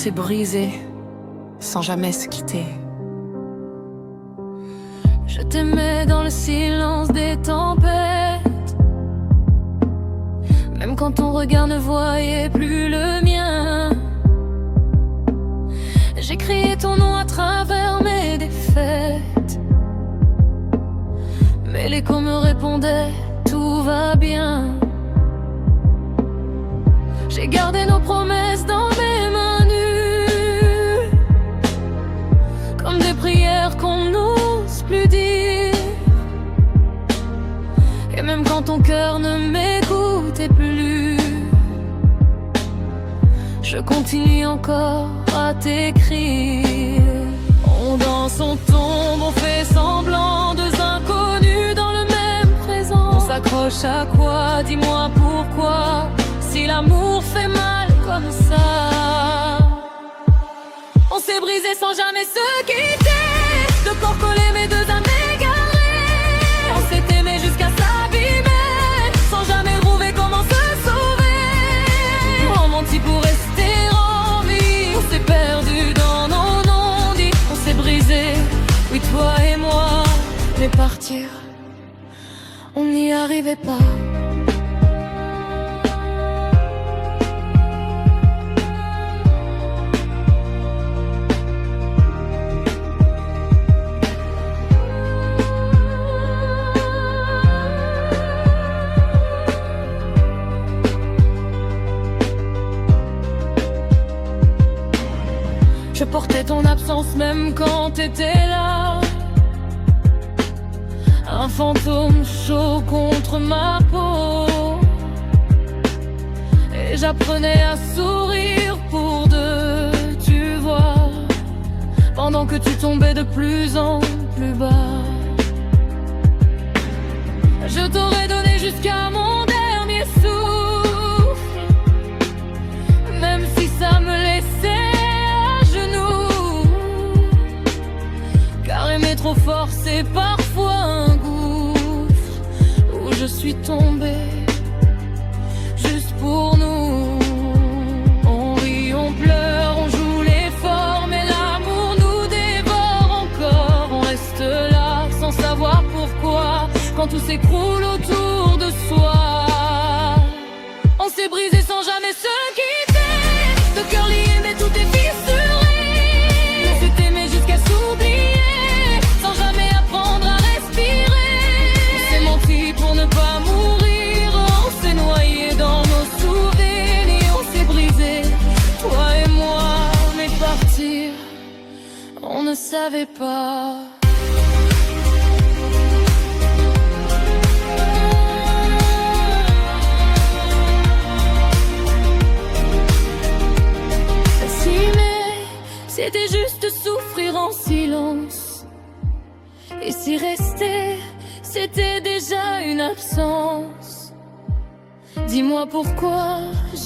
s'est brisé sans jamais se quitter. Je t'aimais dans le silence des tempêtes, même quand ton regard ne voyait plus le mien. J'ai crié ton nom à travers mes défaites, mais l'écho me répondait tout va bien. J'ai gardé nos promesses dans mes mains nues, comme des prières qu'on n'ose plus dire. Et même quand ton cœur ne m'écoutait plus, je continue encore à t'écrire. On danse, on tombe, on fait semblant, deux inconnus dans le même présent. On s'accroche à quoi? Dis-moi pourquoi, si l'amour fait mal comme ça. On s'est brisé sans jamais se quitter, de corps collés mais deux âmes égarées. On s'est aimé jusqu'à s'abîmer, sans jamais trouver comment se sauver. On mentit pour rester en vie, on s'est perdu dans nos non-dits. On s'est brisé, oui toi et moi, mais partir, on n'y arrivait pas. Je portais ton absence même quand t'étais là, un fantôme chaud contre ma peau. Et j'apprenais à sourire pour deux, tu vois, pendant que tu tombais de plus en plus bas. Je t'aurais donné jusqu'à mon dernier souffle, même si ça me laissait trop fort, c'est parfois un gouffre où je suis tombée juste pour nous. On rit, on pleure, on joue les forts, mais l'amour nous dévore encore. On reste là sans savoir pourquoi, quand tout s'écroule autour de soi. On s'est brisé sans jamais se quitter, de cœur lié mais tout est fissuré. On s'est aimé jusqu'à s'oublier, sans jamais apprendre à respirer. On s'est menti pour ne pas mourir, on s'est noyé dans nos souvenirs. On s'est brisé, toi et moi, mais partir, on ne savait pas. C'était juste souffrir en silence, et si rester, c'était déjà une absence. Dis-moi pourquoi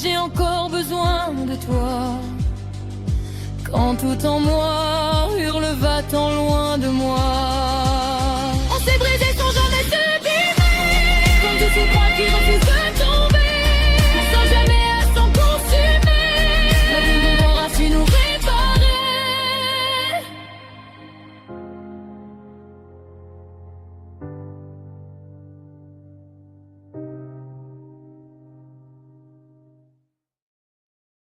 j'ai encore besoin de toi, quand tout en moi hurle va-t'en.